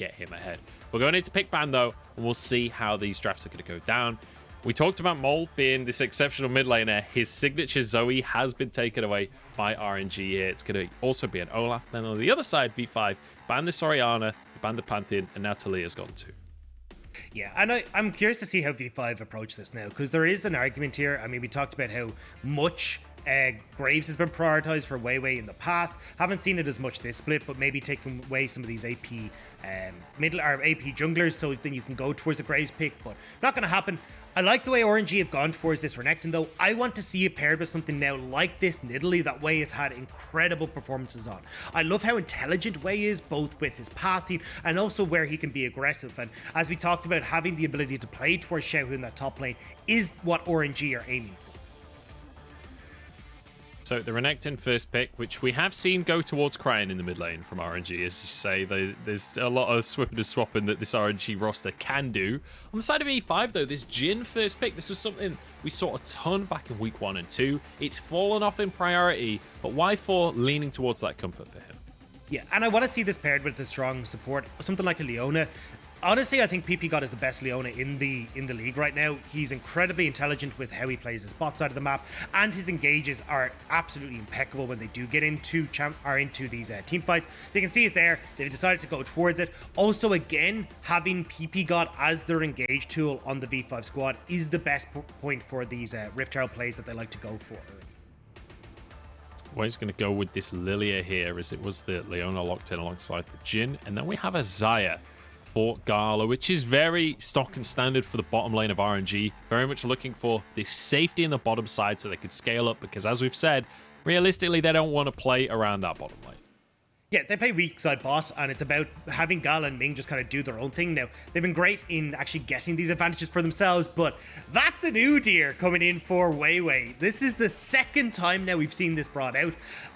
get him ahead. We're going into pick ban though, and we'll see how these drafts are going to go down. We talked about Mole being this exceptional mid laner. His signature Zoe has been taken away by RNG here. It's going to also be an Olaf. Then on the other side, V5 banned this Orianna, banned the Pantheon, and now Talia's gone too. Yeah, and I'm curious to see how V5 approach this now, because there is an argument here. I mean, we talked about how much Graves has been prioritized for Weiwei in the past. Haven't seen it as much this split, but maybe taking away some of these AP middle or AP junglers, so then you can go towards the Graves pick, but not going to happen. I like the way RNG have gone towards this Renekton though. I want to see it paired with something now like this Nidalee that Wei has had incredible performances on. I love how intelligent Wei is, both with his pathing and also where he can be aggressive. And as we talked about, having the ability to play towards Xiaohu in that top lane is what RNG are aiming for. So the Renekton first pick, which we have seen go towards Cryan in the mid lane from RNG, as you say. There's a lot of swapping and swapping that this RNG roster can do. On the side of E5, though, this Jhin first pick, this was something we saw a ton back in week 1 and 2. It's fallen off in priority, but Y4 leaning towards that comfort for him. Yeah, and I want to see this paired with a strong support, something like a Leona. Honestly, I think PP God is the best Leona in the league right now. He's incredibly intelligent with how he plays his bot side of the map, and his engages are absolutely impeccable when they do get into these team fights. So you can see it there. They've decided to go towards it. Also, again, having PP God as their engage tool on the V5 squad is the best point for these Rift Herald plays that they like to go for. Wei's going to go with this Lilia here, as it was the Leona locked in alongside the Jhin, and then we have a Xayah for Gala, which is very stock and standard for the bottom lane of RNG. Very much looking for the safety in the bottom side so they could scale up, because as we've said, realistically, they don't want to play around that bottom lane. Yeah, they play weak side boss, and it's about having Gala and Ming just kind of do their own thing now. They've been great in actually getting these advantages for themselves, but that's a new tier coming in for Weiwei. This is the second time now we've seen this brought out,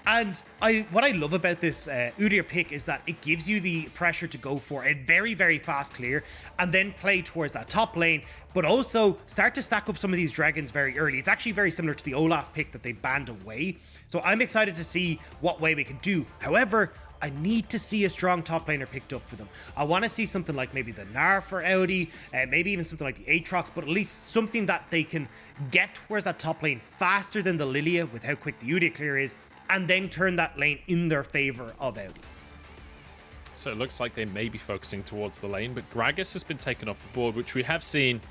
and what I love about this Udyr pick is that it gives you the pressure to go for a very, very fast clear and then play towards that top lane, but also start to stack up some of these dragons very early. It's actually very similar to the Olaf pick that they banned away, so I'm excited to see what Weiwei can do. However, I need to see a strong top laner picked up for them. I want to see something like maybe the Gnar for Audi, maybe even something like the Aatrox, but at least something that they can get towards that top lane faster than the Lilia with how quick the Udyr clear is, and then turn that lane in their favor of Audi. So it looks like they may be focusing towards the lane, but Gragas has been taken off the board, which we have seen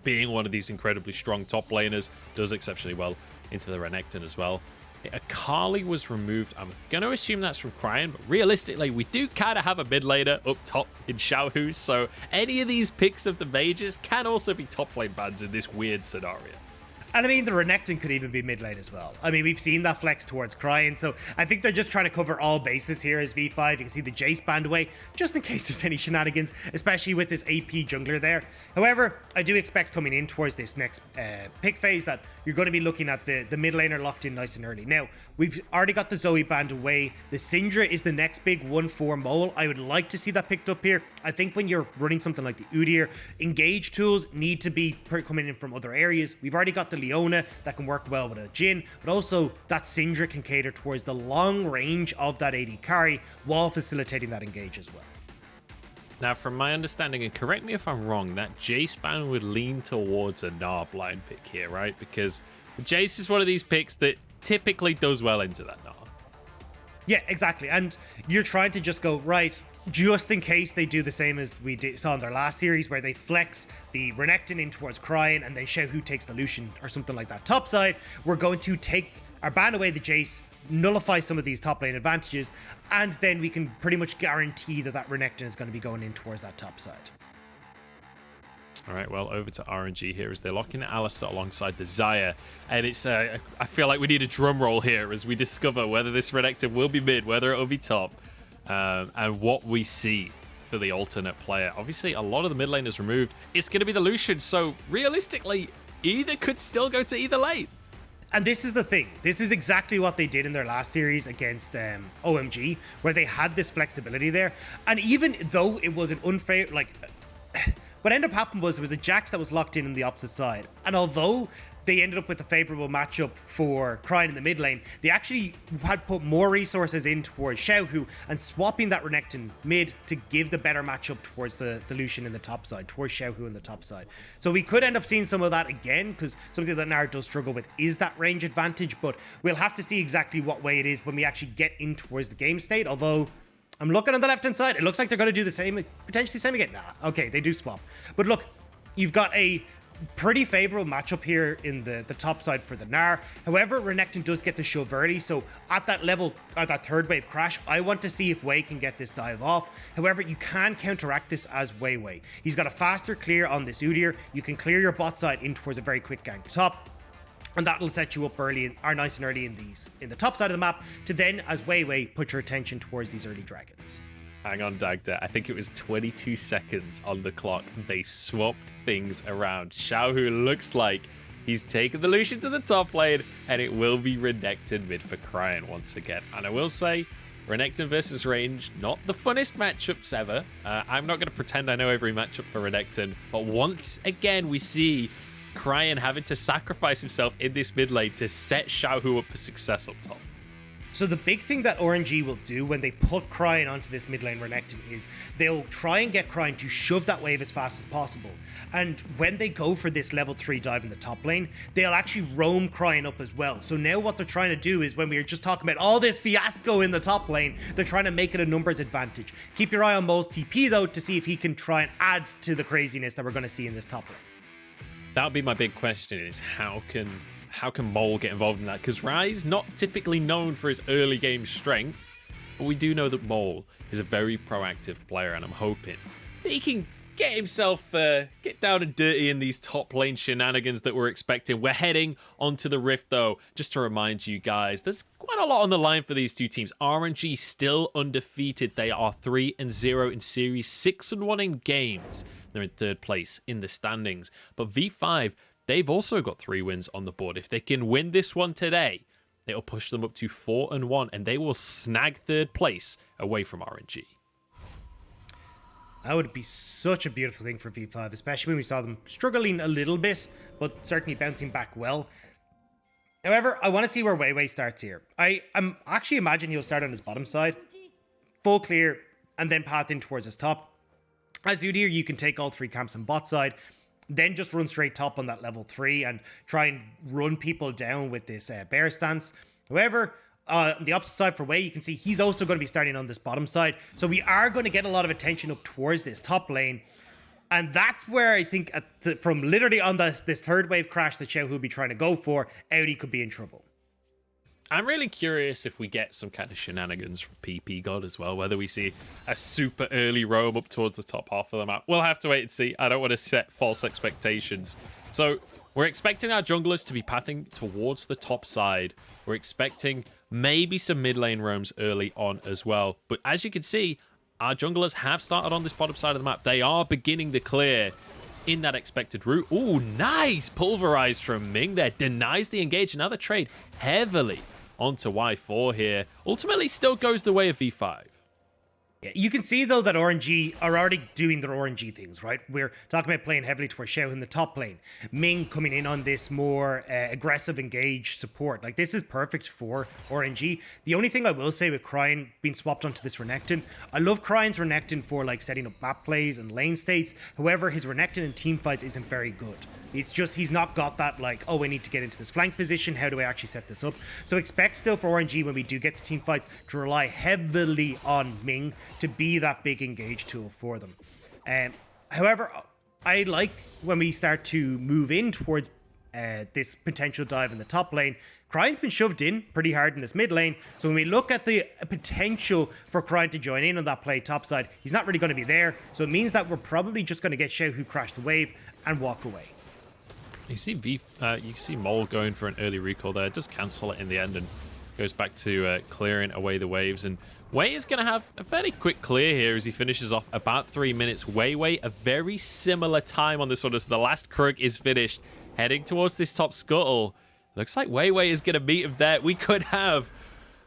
being one of these incredibly strong top laners, does exceptionally well into the Renekton as well. Akali was removed. I'm going to assume that's from Cryan, but realistically, we do kind of have a mid laner up top in Xiaohu, so any of these picks of the mages can also be top lane bans in this weird scenario. And I mean, the Renekton could even be mid lane as well. I mean, we've seen that flex towards Cryan, so I think they're just trying to cover all bases here as V5. You can see the Jace banned away, just in case there's any shenanigans, especially with this AP jungler there. However, I do expect coming in towards this next pick phase that you're going to be looking at the mid laner locked in nice and early. Now, we've already got the Zoe banned away. The Syndra is the next big 1-4 mole. I would like to see that picked up here. I think when you're running something like the Udyr, engage tools need to be coming in from other areas. We've already got the Leona that can work well with a Jhin, but also that Syndra can cater towards the long range of that AD carry while facilitating that engage as well. Now, from my understanding, and correct me if I'm wrong, that Jace ban would lean towards a Gnar blind pick here, right? Because Jace is one of these picks that typically does well into that Gnar. Yeah, exactly. And you're trying to just go, right, just in case they do the same as we saw in their last series, where they flex the Renekton in towards Cryan and then Xiaohu takes the Lucian or something like that top side, we're going to take or ban away the Jace, nullify some of these top lane advantages, and then we can pretty much guarantee that that Renekton is going to be going in towards that top side. All right, well, over to RNG here as they're locking Alistar alongside the Xayah, and it's I feel like we need a drum roll here as we discover whether this Renekton will be mid, whether it will be top, and what we see for the alternate player. Obviously, a lot of the mid lane is removed. It's going to be the Lucian, so realistically, either could still go to either lane. And this is the thing. This is exactly what they did in their last series against OMG, where they had this flexibility there. And even though it was an unfair, like, what ended up happening was there was a Jax that was locked in on the opposite side. And although they ended up with a favorable matchup for Cryin in the mid lane. They actually had put more resources in towards Xiaohu and swapping that Renekton mid to give the better matchup towards the Lucian in the top side, towards Xiaohu in the top side. So we could end up seeing some of that again, because something that Nair does struggle with is that range advantage, but we'll have to see exactly what way it is when we actually get in towards the game state. Although I'm looking on the left hand side, it looks like they're going to do the same, potentially same again. Nah, okay, they do swap. But look, you've got a pretty favorable matchup here in the top side for the Nair. However, Renekton does get the shove early, so at that level, at that third wave crash, I want to see if Wei can get this dive off. However, you can counteract this as Wei. He's got a faster clear on this Udyr. You can clear your bot side in towards a very quick gank top, and that'll set you up early, or nice and early in the top side of the map, to then, as Wei, put your attention towards these early dragons. Hang on, Dagda. I think it was 22 seconds on the clock. They swapped things around. Xiaohu looks like he's taken the Lucian to the top lane, and it will be Renekton mid for Cryin once again. And I will say, Renekton versus range, not the funnest matchups ever. I'm not going to pretend I know every matchup for Renekton, but once again, we see Cryin having to sacrifice himself in this mid lane to set Xiaohu up for success up top. So the big thing that RNG will do when they put Cryin onto this mid lane Renekton is they'll try and get Cryin to shove that wave as fast as possible. And when they go for this level 3 dive in the top lane, they'll actually roam Cryin up as well. So now what they're trying to do is, when we were just talking about all this fiasco in the top lane, they're trying to make it a numbers advantage. Keep your eye on Mole's TP though, to see if he can try and add to the craziness that we're going to see in this top lane. That would be my big question, is how can Mole get involved in that? Because Rise, not typically known for his early game strength, but we do know that Mole is a very proactive player, and I'm hoping that he can get himself, get down and dirty in these top lane shenanigans that we're expecting. We're heading onto the Rift though. Just to remind you guys, there's quite a lot on the line for these two teams. RNG still undefeated. They are 3-0 in series, 6-1 in games. They're in third place in the standings. But V5, they've also got 3 wins on the board. If they can win this one today, it'll push them up to 4-1, and they will snag third place away from RNG. That would be such a beautiful thing for V5, especially when we saw them struggling a little bit, but certainly bouncing back well. However, I want to see where Wei starts here. I'm actually imagining he'll start on his bottom side, full clear, and then path in towards his top. As Udyr, you can take all 3 camps on bot side, then just run straight top on that level 3 and try and run people down with this bear stance. However, on the opposite side for Wei, you can see he's also going to be starting on this bottom side. So we are going to get a lot of attention up towards this top lane. And that's where I think from literally on this third wave crash that Xiao will be trying to go for, Audi could be in trouble. I'm really curious if we get some kind of shenanigans from PP God as well, whether we see a super early roam up towards the top half of the map. We'll have to wait and see. I don't want to set false expectations. So we're expecting our junglers to be pathing towards the top side. We're expecting maybe some mid lane roams early on as well. But as you can see, our junglers have started on this bottom side of the map. They are beginning the clear in that expected route. Ooh, nice pulverized from Ming there. Denies the engage. Another trade heavily onto Y4 here. Ultimately still goes the way of V5. Yeah, you can see though that RNG are already doing their RNG things, right? We're talking about playing heavily towards Xiao in the top lane. Ming coming in on this more aggressive engage support. Like, this is perfect for RNG. The only thing I will say with Cryin being swapped onto this Renekton, I love Cryi's Renekton for like setting up map plays and lane states. However, his Renekton in team fights isn't very good. It's just he's not got that like, oh, I need to get into this flank position. How do I actually set this up? So expect still for RNG when we do get to team fights to rely heavily on Ming to be that big engage tool for them. However, I like when we start to move in towards this potential dive in the top lane. Cryi's been shoved in pretty hard in this mid lane. So when we look at the potential for Cryin to join in on that play top side, he's not really going to be there. So it means that we're probably just going to get Xiao who crashed the wave and walk away. You can see Mole going for an early recall there. Does cancel it in the end and goes back to clearing away the waves. And Wei is going to have a fairly quick clear here as he finishes off about 3 minutes. Wei, a very similar time on this one as the last Krug is finished. Heading towards this top scuttle. Looks like Wei is going to meet him there. We could have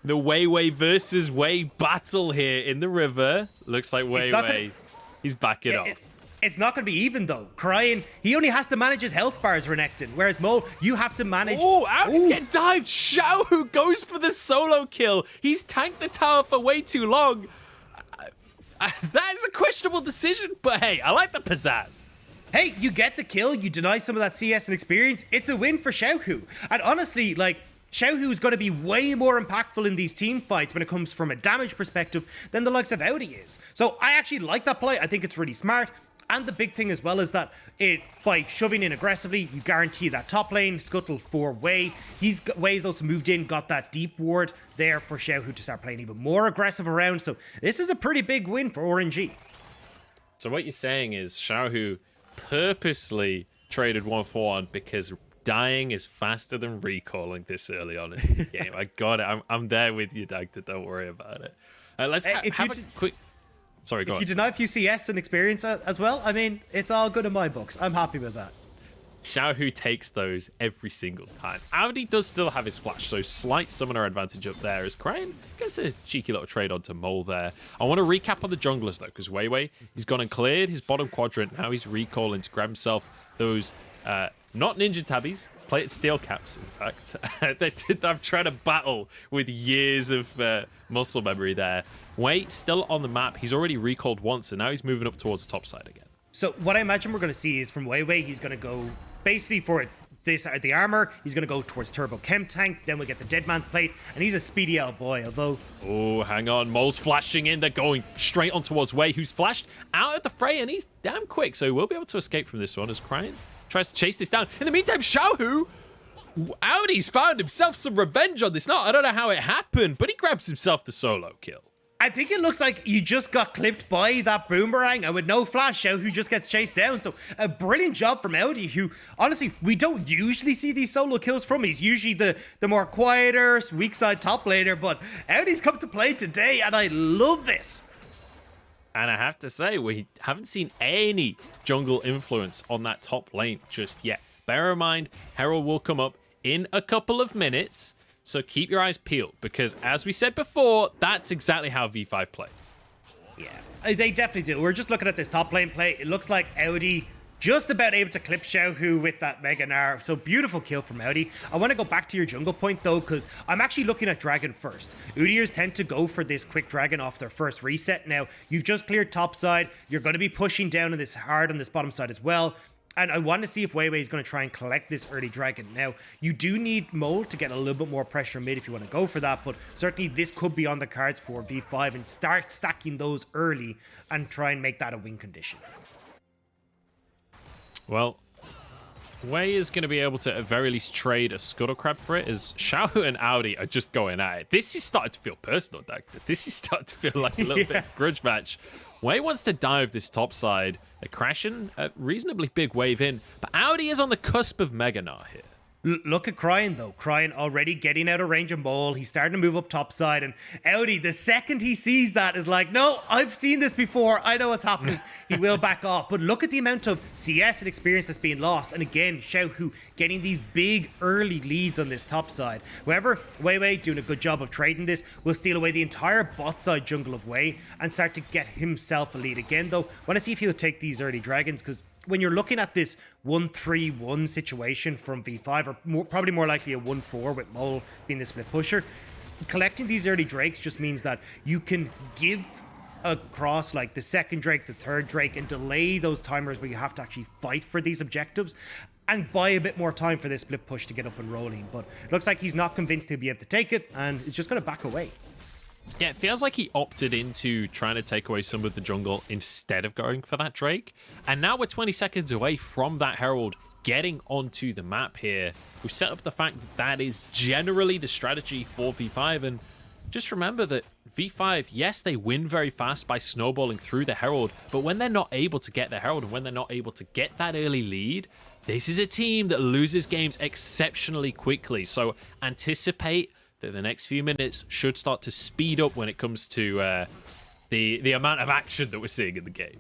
the Wei versus Wei battle here in the river. Looks like Wei, he's backing off. It's not going to be even, though. Crying, he only has to manage his health bars, Renekton, whereas Mole, you have to manage... Oh, Audi's getting dived. Xiaohu goes for the solo kill. He's tanked the tower for way too long. That is a questionable decision, but hey, I like the pizzazz. Hey, you get the kill, you deny some of that CS and experience, it's a win for Xiaohu. And honestly, like, Xiaohu is going to be way more impactful in these team fights when it comes from a damage perspective than the likes of Audi is. So I actually like that play. I think it's really smart. And the big thing as well is that by shoving in aggressively, you guarantee that top lane, scuttle for Wei. Wei's also moved in, got that deep ward there for Xiaohu to start playing even more aggressive around. So this is a pretty big win for RNG. So what you're saying is Xiaohu purposely traded 1-for-1 because dying is faster than recalling this early on in the game. I got it. I'm there with you, Dagda. Don't worry about it. Let's have a quick... Sorry, go on. If you deny a few CS and experience as well, I mean, it's all good in my books. I'm happy with that. Xiaohu takes those every single time. Audi does still have his flash, so slight summoner advantage up there as Crane gets a cheeky little trade onto Mole there. I want to recap on the junglers, though, because Wei, he's gone and cleared his bottom quadrant. Now he's recalling to grab himself those, not ninja tabbies, plated steel caps, in fact. I'm trying to battle with years of muscle memory there. Wei still on the map. He's already recalled once, and now he's moving up towards top side again. So what I imagine we're going to see is from Wei, he's going to go basically for the armor. He's going to go towards Turbo Chem Tank. Then we get the Dead Man's Plate, and he's a speedy old boy, although... Oh, hang on. Mole's flashing in. They're going straight on towards Wei, who's flashed out of the fray, and he's damn quick, so we'll be able to escape from this one as Crane tries to chase this down. In the meantime, Xiaohu, Audi's found himself some revenge on this. Now, I don't know how it happened, but he grabs himself the solo kill. I think it looks like you just got clipped by that boomerang, and with no flash, Xiaohu just gets chased down. So a brilliant job from Audi, who, honestly, we don't usually see these solo kills from. He's usually the more quieter, weak side top laner, but Audi's come to play today, and I love this. And I have to say, we haven't seen any jungle influence on that top lane just yet. Bear in mind, Herald will come up in a couple of minutes, so keep your eyes peeled, because as we said before, that's exactly how V5 plays. Yeah, they definitely do. We're just looking at this top lane play. It looks like Audi just about able to clip Xiaohu with that Mega Gnar. So beautiful kill from Audi. I want to go back to your jungle point, though, because I'm actually looking at Dragon first. Udyrs tend to go for this quick Dragon off their first reset. Now, you've just cleared top side. You're going to be pushing down on this hard on this bottom side as well. And I want to see if Wei is going to try and collect this early Dragon. Now, you do need Mole to get a little bit more pressure mid if you want to go for that, but certainly this could be on the cards for V5 and start stacking those early and try and make that a win condition. Well, Wei is going to be able to at very least trade a Scuttle Crab for it, as Xiaohu and Audi are just going at it. This is starting to feel personal, Doug. This is starting to feel like a little bit of a grudge match. Wei wants to dive this top side. They're crashing a reasonably big wave in, but Audi is on the cusp of Mega Gnar here. Look at Cryin, though. Cryin already getting out of range of Mole. He's starting to move up top side. And Audi, the second he sees that, is like, no, I've seen this before. I know what's happening. He will back off. But look at the amount of CS and experience that's being lost. And again, Xiaohu getting these big early leads on this top side. However, Wei doing a good job of trading this will steal away the entire bot side jungle of Wei and start to get himself a lead again, though. Want to see if he'll take these early dragons, because when you're looking at this 1-3-1 situation from V5, or probably more likely a 1-4 with Mole being the split pusher, collecting these early Drakes just means that you can give across like the second Drake, the third Drake, and delay those timers where you have to actually fight for these objectives and buy a bit more time for this split push to get up and rolling. But it looks like he's not convinced he'll be able to take it, and is just going to back away. Yeah, it feels like he opted into trying to take away some of the jungle instead of going for that Drake. And now we're 20 seconds away from that Herald getting onto the map here. We've set up the fact that that is generally the strategy for V5. And just remember that V5, yes, they win very fast by snowballing through the Herald, but when they're not able to get the Herald and when they're not able to get that early lead, this is a team that loses games exceptionally quickly. So anticipate that the next few minutes should start to speed up when it comes to the amount of action that we're seeing in the game.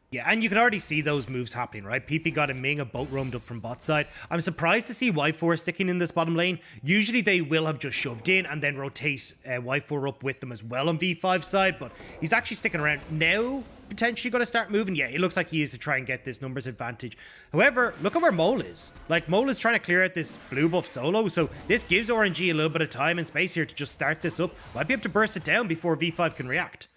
Yeah, and you can already see those moves happening, right? PP got a Ming, a boat roamed up from bot side. I'm surprised to see Y4 sticking in this bottom lane. Usually they will have just shoved in and then rotate Y4 up with them as well on V5 side, but he's actually sticking around. Now, potentially going to start moving? Yeah, it looks like he is to try and get this numbers advantage. However, look at where Mole is. Like, Mole is trying to clear out this blue buff solo, so this gives RNG a little bit of time and space here to just start this up. Might be able to burst it down before V5 can react.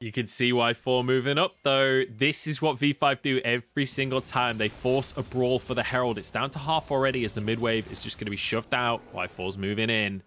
You can see Y4 moving up, though. This is what V5 do every single time. They force a brawl for the Herald. It's down to half already as the mid wave is just going to be shoved out. Y4's moving in.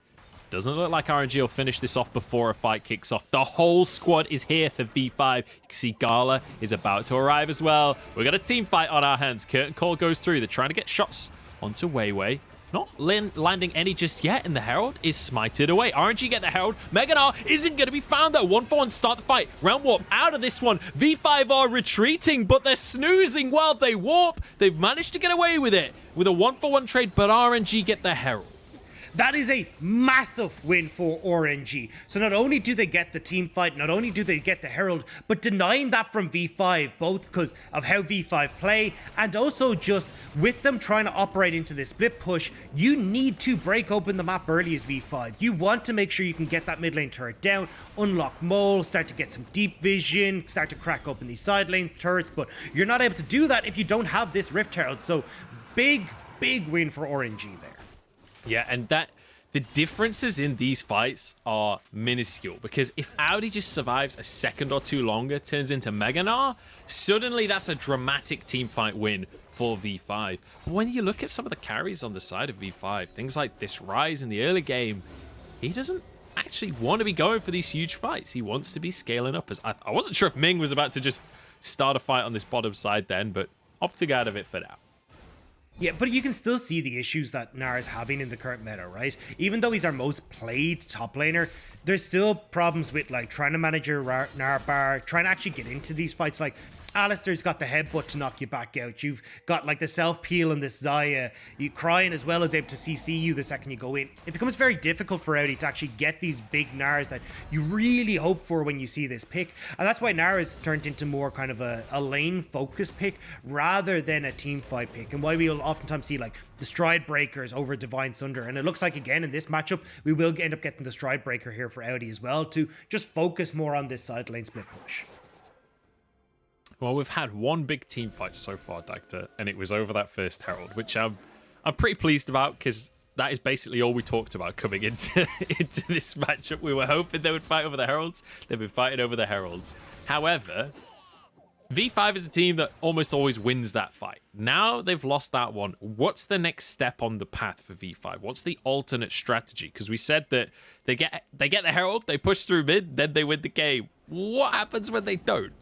Doesn't look like RNG will finish this off before a fight kicks off. The whole squad is here for V5. You can see Gala is about to arrive as well. We've got a team fight on our hands. Curtain Call goes through. They're trying to get shots onto Weiwei. Not landing any just yet, and the Herald is smited away. RNG get the Herald. Meganar isn't going to be found, though. 1-for-1 start the fight. Round warp out of this one. V5 are retreating, but they're snoozing while they warp. They've managed to get away with it with a 1-for-1 trade, but RNG get the Herald. That is a massive win for RNG. So not only do they get the team fight, not only do they get the Herald, but denying that from V5, both because of how V5 play, and also just with them trying to operate into this split push, you need to break open the map early as V5. You want to make sure you can get that mid lane turret down, unlock Mole, start to get some deep vision, start to crack open these side lane turrets, but you're not able to do that if you don't have this Rift Herald. So big win for RNG there. Yeah, and the differences in these fights are minuscule, because if Audi just survives a second or two longer, turns into Meganar, suddenly that's a dramatic team fight win for V5. But when you look at some of the carries on the side of V5, things like this Rise in the early game, he doesn't actually want to be going for these huge fights. He wants to be scaling up. As I wasn't sure if Ming was about to just start a fight on this bottom side then, but opting out of it for now. Yeah, but you can still see the issues that Gnar is having in the current meta, right? Even though he's our most played top laner, there's still problems with like trying to manage your Gnar bar, trying to actually get into these fights. Like Alistair's got the headbutt to knock you back out. You've got like the self-peel and this Xayah. You crying as well as able to CC you the second you go in. It becomes very difficult for Audi to actually get these big Gnars that you really hope for when you see this pick. And that's why Gnar has turned into more kind of a lane-focused pick rather than a team fight pick. And why we'll oftentimes see like the Stride Breakers over Divine Sunder. And it looks like again in this matchup, we will end up getting the Stride Breaker here for Audi as well to just focus more on this side lane split push. Well, we've had one big team fight so far, Dacta, and it was over that first Herald, which I'm pretty pleased about, because that is basically all we talked about coming into this matchup. We were hoping they would fight over the Heralds. They've been fighting over the Heralds. However, V5 is a team that almost always wins that fight. Now they've lost that one. What's the next step on the path for V5? What's the alternate strategy? Because we said that they get the Herald, they push through mid, then they win the game. What happens when they don't?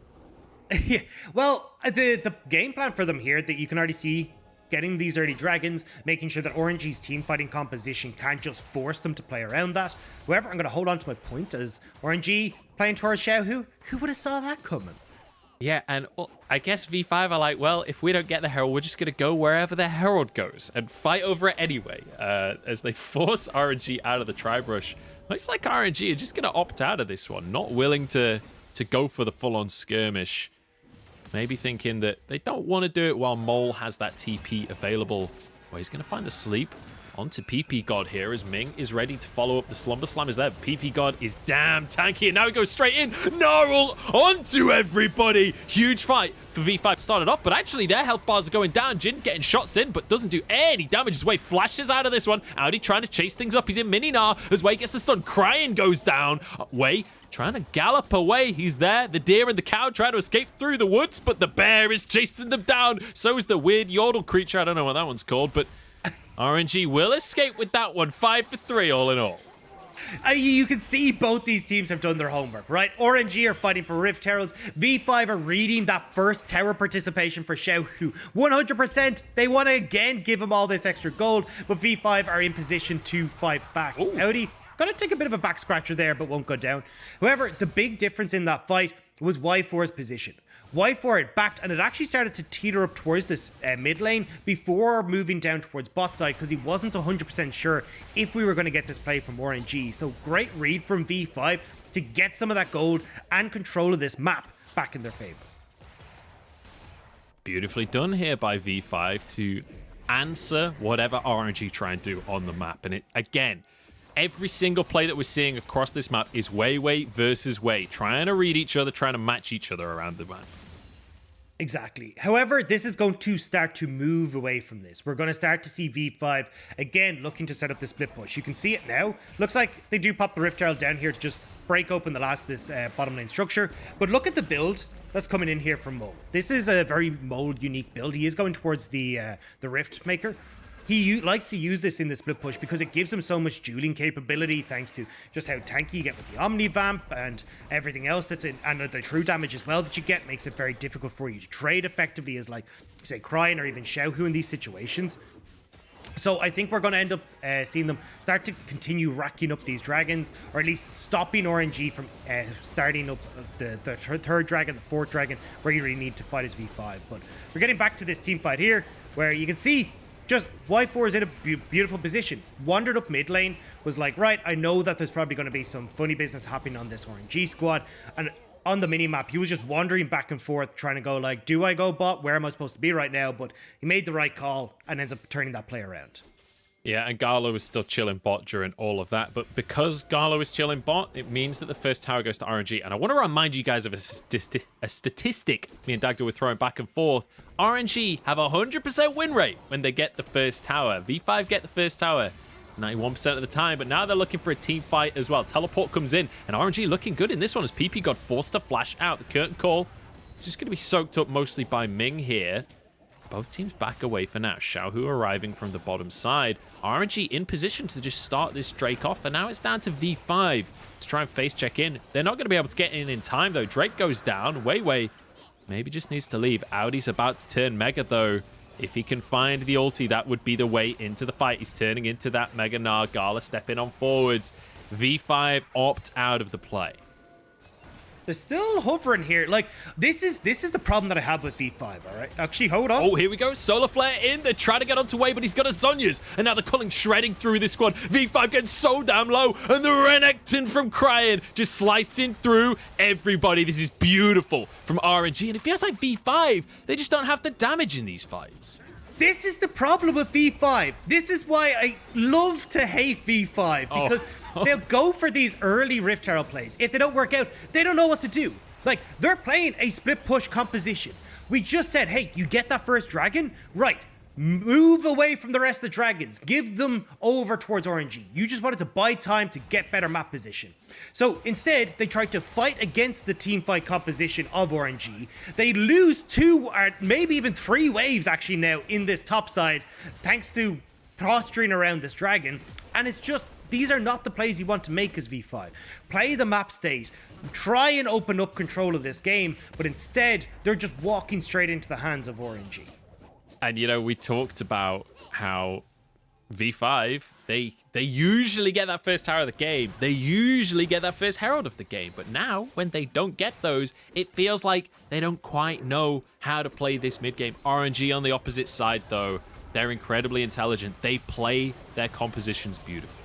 Yeah, well, the game plan for them here that you can already see, getting these early dragons, making sure that RNG's team fighting composition can't just force them to play around that. However, I'm going to hold on to my point as RNG playing towards Xiaohu. Who would have saw that coming? Yeah, and I guess V5 are like, well, if we don't get the Herald, we're just going to go wherever the Herald goes and fight over it anyway, as they force RNG out of the tribe rush. Looks like RNG are just going to opt out of this one, not willing to go for the full-on skirmish. Maybe thinking that they don't want to do it while Mole has that TP available. Well, he's going to find a sleep onto PP God here as Ming is ready to follow up. The Slumber Slam is there. PP God is damn tanky, and now he goes straight in. Gnarl onto everybody. Huge fight for V5 started off, but actually their health bars are going down. Jin getting shots in, but doesn't do any damage as Wei flashes out of this one. Audi trying to chase things up. He's in mini Gnar as Wei gets the stun. Crying goes down. Wei trying to gallop away. He's there. The deer and the cow trying to escape through the woods, but the bear is chasing them down. So is the weird yodel creature. I don't know what that one's called, but RNG will escape with that one. 5 for 3 all in all. You can see both these teams have done their homework, right? RNG are fighting for Rift Heralds. V5 are reading that first tower participation for Xiaohu. 100%. They want to again give him all this extra gold, but V5 are in position to fight back. Ooh. Audi gonna take a bit of a back scratcher there, but won't go down. However, the big difference in that fight was Y4's position. Y4 had backed, and it actually started to teeter up towards this mid lane before moving down towards bot side, because he wasn't 100% sure if we were going to get this play from RNG. So great read from V5 to get some of that gold and control of this map back in their favor. Beautifully done here by V5 to answer whatever RNG try and do on the map. And it again, every single play that we're seeing across this map is Wei versus Wei, trying to read each other, trying to match each other around the map. Exactly. However, this is going to start to move away from this. We're going to start to see V5 again looking to set up the split push. You can see it now. Looks like they do pop the Rift Herald down here to just break open the last of this bottom lane structure. But look at the build that's coming in here from Mole. This is a very Mole unique build. He is going towards the Rift Maker. He likes to use this in the split push because it gives him so much dueling capability thanks to just how tanky you get with the Omni Vamp and everything else that's in, and the true damage as well that you get makes it very difficult for you to trade effectively as like, say, Cryin or even Xiaohu in these situations. So I think we're going to end up seeing them start to continue racking up these dragons, or at least stopping RNG from starting up the third dragon, the fourth dragon, where you really need to fight as V5. But we're getting back to this team fight here, where you can see just Y4 is in a beautiful position. Wandered up mid lane, was like, right, I know that there's probably going to be some funny business happening on this RNG squad. And on the minimap, he was just wandering back and forth, trying to go like, do I go bot? Where am I supposed to be right now? But he made the right call and ends up turning that play around. Yeah, and Garlo was still chilling bot during all of that. But because Garlo is chilling bot, it means that the first tower goes to RNG. And I want to remind you guys of a statistic me and Dagda were throwing back and forth. RNG have a 100% win rate when they get the first tower. V5 get the first tower 91% of the time, but now they're looking for a team fight as well. Teleport comes in, and RNG looking good in this one as PP got forced to flash out. The curtain call is just going to be soaked up mostly by Ming here. Both teams back away for now. Xiaohu arriving from the bottom side. RNG in position to just start this Drake off, and now it's down to V5 to try and face check in. They're not going to be able to get in time, though. Drake goes down. Wei maybe just needs to leave. Audi's about to turn Mega, though. If he can find the ulti, that would be the way into the fight. He's turning into that Mega Gnar. Gala stepping on forwards. V5 opt out of the play. They're still hovering here. Like, this is the problem that I have with V5, all right? Actually, hold on. Oh, here we go. Solar Flare in. They're trying to get onto Wei, but he's got a Zhonya's. And now they're calling shredding through this squad. V5 gets so damn low. And the Renekton from Cryin just slicing through everybody. This is beautiful from RNG. And it feels like V5, they just don't have the damage in these fights. This is the problem with V5. This is why I love to hate V5, because they'll go for these early Rift Herald plays. If they don't work out, they don't know what to do. Like, they're playing a split push composition. We just said, hey, you get that first dragon? Right. Move away from the rest of the dragons. Give them over towards RNG. You just wanted to buy time to get better map position. So instead, they tried to fight against the team fight composition of RNG. They lose 2 or maybe even 3 waves actually now in this top side, thanks to posturing around this dragon. And it's just, these are not the plays you want to make as V5. Play the map state. Try and open up control of this game, but instead, they're just walking straight into the hands of RNG. And, you know, we talked about how V5, they usually get that first tower of the game. They usually get that first herald of the game. But now, when they don't get those, it feels like they don't quite know how to play this mid-game. RNG on the opposite side, though, they're incredibly intelligent. They play their compositions beautifully.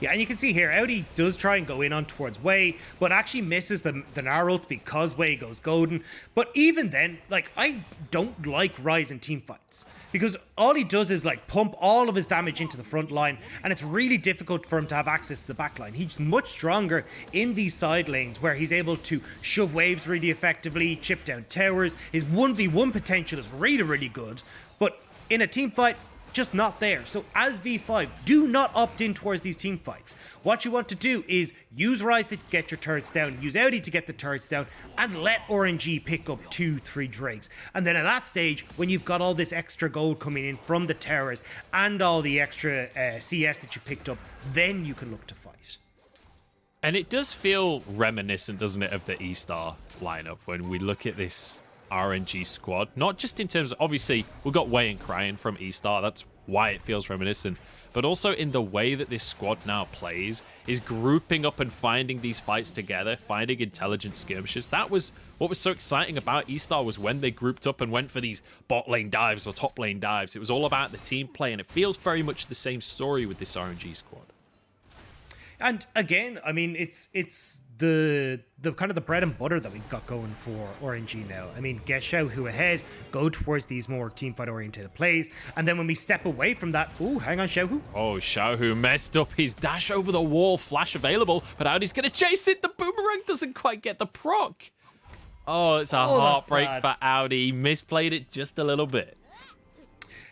Yeah, and you can see here, Audi does try and go in on towards Wei, but actually misses the Gnar ult because Wei goes golden. But even then, like, I don't like Ryze in team fights, because all he does is, like, pump all of his damage into the front line, and it's really difficult for him to have access to the back line. He's much stronger in these side lanes, where he's able to shove waves really effectively, chip down towers. His 1v1 potential is really, really good, but in a team fight, just not there. So as V5, do not opt in towards these team fights. What you want to do is use Ryze to get your turrets down, use Audi to get the turrets down, and let RNG pick up 2-3 Drakes. And then at that stage, when you've got all this extra gold coming in from the towers and all the extra CS that you picked up, then you can look to fight. And it does feel reminiscent, doesn't it, of the E-Star lineup when we look at this RNG squad. Not just in terms of, obviously, we've got Wei and Cryin from E-Star. That's why it feels reminiscent. But also in the way that this squad now plays, is grouping up and finding these fights together, finding intelligent skirmishes. That was what was so exciting about E-Star, was when they grouped up and went for these bot lane dives or top lane dives. It was all about the team play, and it feels very much the same story with this RNG squad. And again, I mean, it's the kind of the bread and butter that we've got going for RNG now. I mean, get Xiaohu ahead, go towards these more teamfight oriented plays, and then when we step away from that, oh, hang on, Xiaohu. Oh, Xiaohu messed up his dash over the wall, flash available, but Audi's gonna chase it. The boomerang doesn't quite get the proc. Oh, it's a Oh, that's heartbreak sad. for Audi. He misplayed it just a little bit.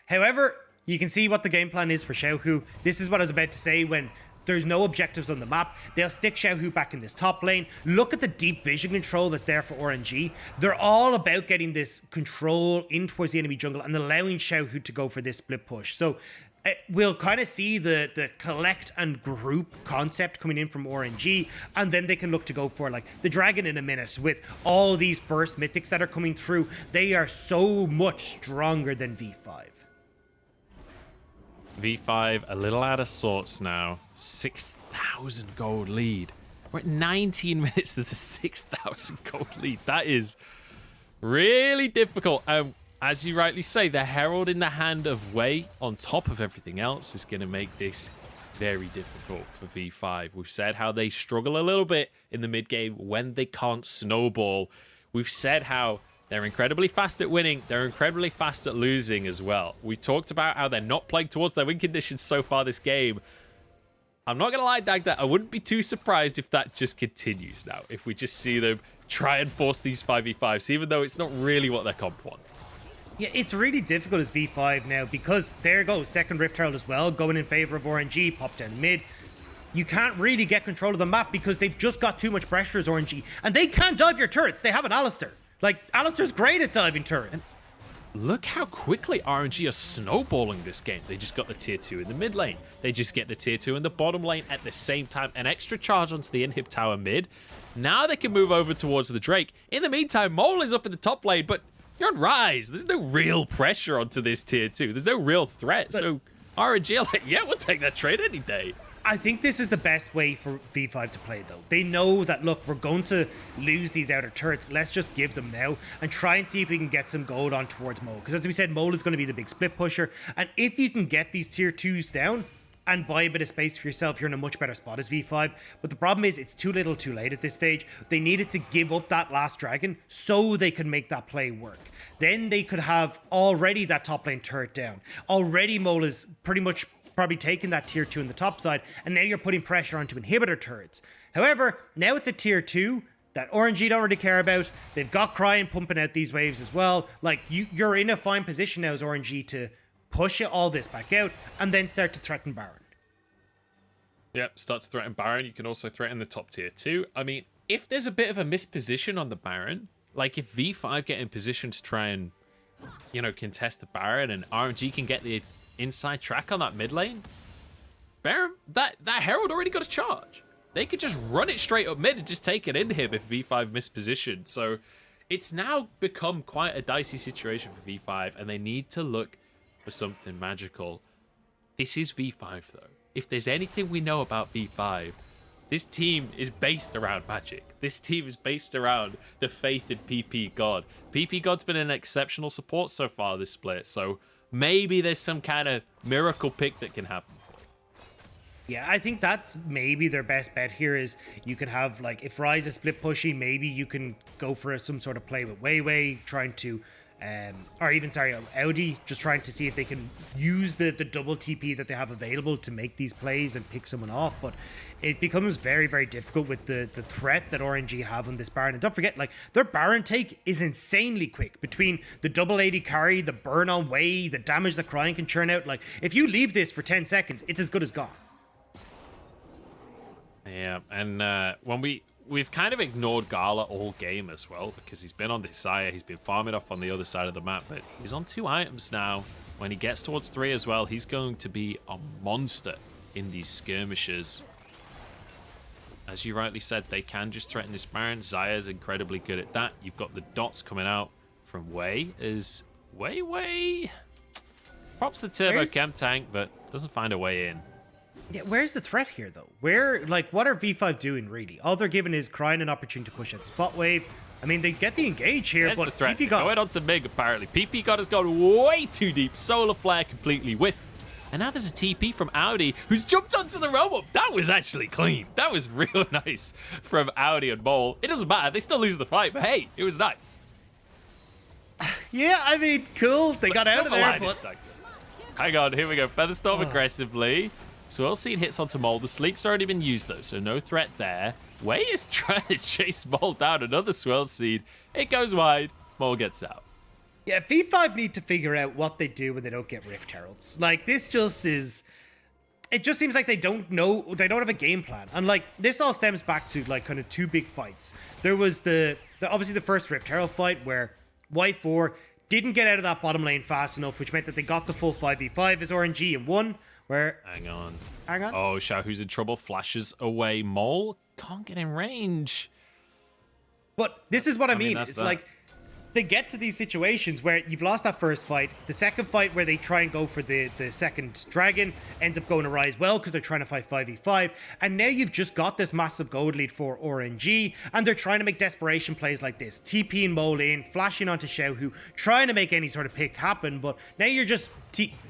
However, you can see what the game plan is for Xiaohu. This is what I was about to say. When there's no objectives on the map, they'll stick Xiaohu back in this top lane. Look at the deep vision control that's there for RNG. They're all about getting this control in towards the enemy jungle and allowing Xiaohu to go for this split push. So we'll kind of see the collect and group concept coming in from RNG, and then they can look to go for like the dragon in a minute with all these first mythics that are coming through. They are so much stronger than V5. V5 a little out of sorts now. 6,000 gold lead. We're at 19 minutes. There's a 6,000 gold lead. That is really difficult. As you rightly say, the Herald in the hand of Wei on top of everything else is going to make this very difficult for V5. We've said how they struggle a little bit in the mid game when they can't snowball. We've said how they're incredibly fast at winning. They're incredibly fast at losing as well. We talked about how they're not playing towards their win conditions so far this game. I'm not going to lie, Dagda, I wouldn't be too surprised if that just continues now. If we just see them try and force these 5v5s, even though it's not really what their comp wants. Yeah, it's really difficult as V5 now because there goes second Rift Herald as well, going in favor of RNG, pop down mid. You can't really get control of the map because they've just got too much pressure as RNG. And they can't dive your turrets. They have an Alistar. Like, Alistar's great at diving turrets. Look how quickly RNG are snowballing this game. They just got the tier 2 in the mid lane. They just get the tier 2 in the bottom lane at the same time. An extra charge onto the inhib tower mid. Now they can move over towards the Drake. In the meantime, Mole is up in the top lane, but you're on Rise. There's no real pressure onto this tier 2. There's no real threat. So RNG are like, yeah, we'll take that trade any day. I think this is the best way for V5 to play, though. They know that, look, we're going to lose these outer turrets. Let's just give them now and try and see if we can get some gold on towards Mole. Because as we said, Mole is going to be the big split pusher. And if you can get these tier 2s down and buy a bit of space for yourself, you're in a much better spot as V5. But the problem is it's too little too late at this stage. They needed to give up that last dragon so they could make that play work. Then they could have already that top lane turret down. Already Mole is pretty much probably taking that tier 2 in the top side, and now you're putting pressure onto inhibitor turrets. However, now it's a tier 2 that RNG don't really care about. They've got Cryin pumping out these waves as well. Like, you're in a fine position now as RNG to push all this back out and then start to threaten Baron. Yep, start to threaten Baron. You can also threaten the top tier 2. I mean, if there's a bit of a misposition on the Baron, like if V5 get in position to try and, you know, contest the Baron and RNG can get the inside track on that mid lane, Baron, that Herald already got a charge. They could just run it straight up mid and just take it in him if V5 mispositioned. So it's now become quite a dicey situation for V5, and they need to look for something magical. This is V5 though. If there's anything we know about V5, this team is based around magic. This team is based around the faith in PP God. PP God's been an exceptional support so far this split, so maybe there's some kind of miracle pick that can happen. Yeah, I think that's maybe their best bet here is you can have, like, if Ryze is split pushy, maybe you can go for some sort of play with Wei trying to, Audi, just trying to see if they can use the double TP that they have available to make these plays and pick someone off. But it becomes very, very difficult with the threat that RNG have on this Baron. And don't forget, like, their Baron take is insanely quick. Between the double AD carry, the burn on Wei, the damage that Cryin can churn out. Like, if you leave this for 10 seconds, it's as good as gone. Yeah, and when we've kind of ignored Gala all game as well, because he's been on this side, he's been farming off on the other side of the map, but he's on 2 items now. When he gets towards 3 as well, he's going to be a monster in these skirmishes. As you rightly said, they can just threaten this Baron. Zaya's incredibly good at that. You've got the dots coming out from Wei. Is Wei? Props the Turbo Chem tank, but doesn't find a way in. Yeah, where's the threat here, though? What are V5 doing, really? All they're giving is Cryin an opportunity to push out the spot wave. I mean, they get the engage here, There's but the threat. PP God... Going on to Mig, apparently. PP God has gone way too deep. Solar Flare completely whiff. And now there's a TP from Audi, who's jumped onto the robot. That was actually clean. That was real nice from Audi and Mole. It doesn't matter. They still lose the fight, but hey, it was nice. Yeah, I mean, cool. They got out of there, but... Hang on, here we go. Featherstorm aggressively. Swirl Scene hits onto Mole. The sleep's already been used, though, so no threat there. Wei is trying to chase Mole down another swirl seed. It goes wide. Mole gets out. Yeah, V5 need to figure out what they do when they don't get Rift Heralds. Like, this just is... It just seems like they don't know, they don't have a game plan. And like, this all stems back to like kind of two big fights. There was obviously the first Rift Herald fight where Y4 didn't get out of that bottom lane fast enough, which meant that they got the full 5v5 as RNG and won. Where... Hang on. Oh, Xiaohu's in trouble. Flashes away. Mole can't get in range. But this is what I mean. It's that. like, they get to these situations where you've lost that first fight. The second fight where they try and go for the second dragon ends up going awry as well because they're trying to fight 5v5. And now you've just got this massive gold lead for RNG, and they're trying to make desperation plays like this. TP and Mole in, flashing onto Xiaohu, trying to make any sort of pick happen. But now you're just...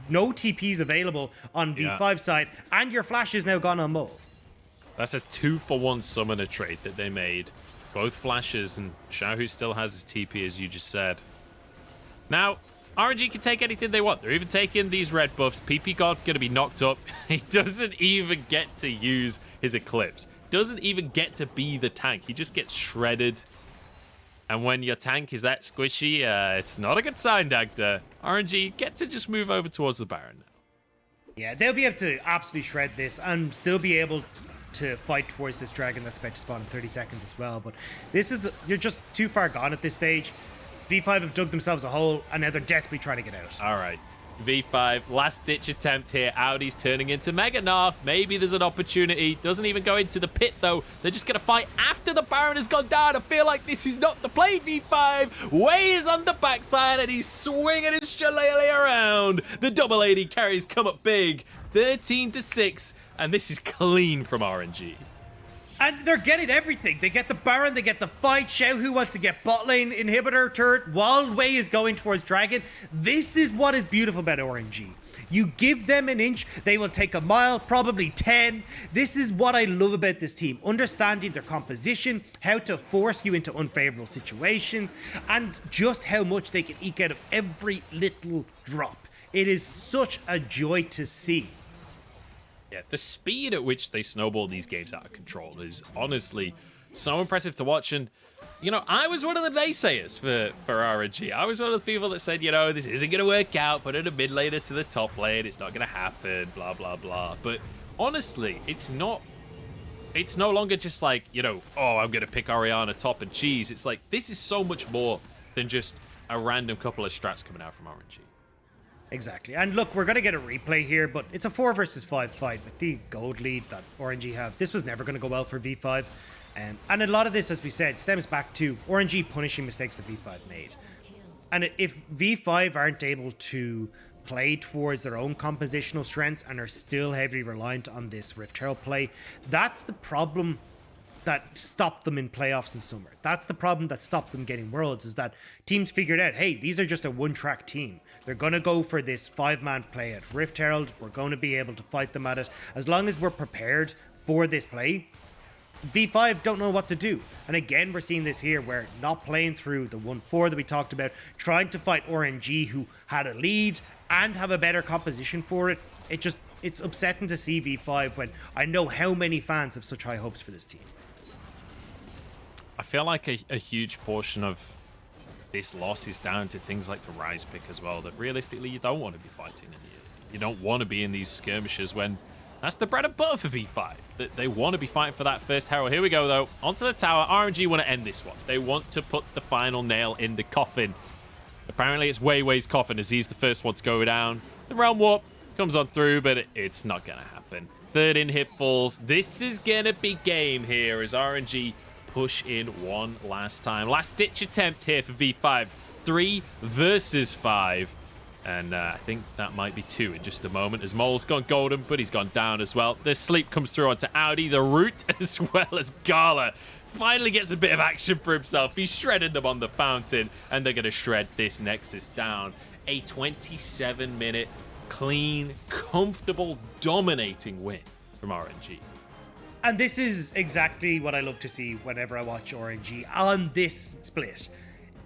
no TPs available on V5 side, and your flash is now gone on Mole. That's a 2-for-1 summoner trade that they made. Both flashes, and Xiaohu still has his TP, as you just said. Now, RNG can take anything they want. They're even taking these red buffs. PP God going to be knocked up. He doesn't even get to use his Eclipse. Doesn't even get to be the tank. He just gets shredded. And when your tank is that squishy, it's not a good sign, Dagda. RNG get to just move over towards the Baron now. Yeah, they'll be able to absolutely shred this and still be able to fight towards this dragon that's about to spawn in 30 seconds as well. But this is you're just too far gone at this stage. V5 have dug themselves a hole, and now they're desperately trying to get out. All right. V5, last ditch attempt here. Audi's turning into Mega Narf. Maybe there's an opportunity. Doesn't even go into the pit, though. They're just going to fight after the Baron has gone down. I feel like this is not the play, V5. Wei is on the backside, and he's swinging his shillelagh around. The double AD carries come up big. 13-6, and this is clean from RNG. And they're getting everything. They get the Baron, they get the fight. Xiaohu wants to get bot lane inhibitor turret while Wei is going towards Dragon. This is what is beautiful about RNG. You give them an inch, they will take a mile, probably 10. This is what I love about this team. Understanding their composition, how to force you into unfavorable situations, and just how much they can eke out of every little drop. It is such a joy to see. Yeah, the speed at which they snowball these games out of control is honestly so impressive to watch. And, you know, I was one of the naysayers for RNG. I was one of the people that said, you know, this isn't going to work out. Put in a mid laner to the top lane. It's not going to happen, blah, blah, blah. But honestly, it's no longer just like, you know, oh, I'm going to pick Orianna top and cheese. It's like, this is so much more than just a random couple of strats coming out from RNG. Exactly. And look, we're going to get a replay here, but it's a 4 versus 5 fight with the gold lead that RNG have. This was never going to go well for V5. And a lot of this, as we said, stems back to RNG punishing mistakes that V5 made. And if V5 aren't able to play towards their own compositional strengths and are still heavily reliant on this Rift Herald play, that's the problem that stopped them in playoffs in summer. That's the problem that stopped them getting worlds, is that teams figured out, hey, these are just a one-track team. They're going to go for this 5-man play at Rift Herald. We're going to be able to fight them at it. As long as we're prepared for this play, V5 don't know what to do. And again, we're seeing this here where not playing through the 1-4 that we talked about, trying to fight RNG who had a lead and have a better composition for it. It's upsetting to see V5 when I know how many fans have such high hopes for this team. I feel like a huge portion of this loss is down to things like the Rise pick as well, that realistically you don't want to be fighting in the, you don't want to be in these skirmishes when that's the bread and butter for V5. That they want to be fighting for that first Herald. Here we go though, onto the tower. RNG want to end this one. They want to put the final nail in the coffin. Apparently it's Wei's coffin as he's the first one to go down. The Realm Warp comes on through, but it's not going to happen. Third inhib falls. This is going to be game here as RNG push in one last time. Last ditch attempt here for V5. 3 versus 5. And I think that might be 2 in just a moment as Mole's gone golden, but he's gone down as well. The sleep comes through onto Audi, the root, as well as Gala. Finally gets a bit of action for himself. He's shredded them on the fountain, and they're going to shred this Nexus down. A 27-minute, clean, comfortable, dominating win from RNG. And this is exactly what I love to see whenever I watch RNG on this split.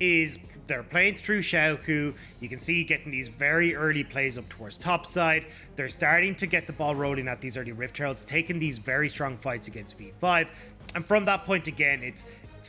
is they're playing through Xiao, who you can see getting these very early plays up towards top side. They're starting to get the ball rolling at these early Rift Heralds, taking these very strong fights against V5. And from that point again,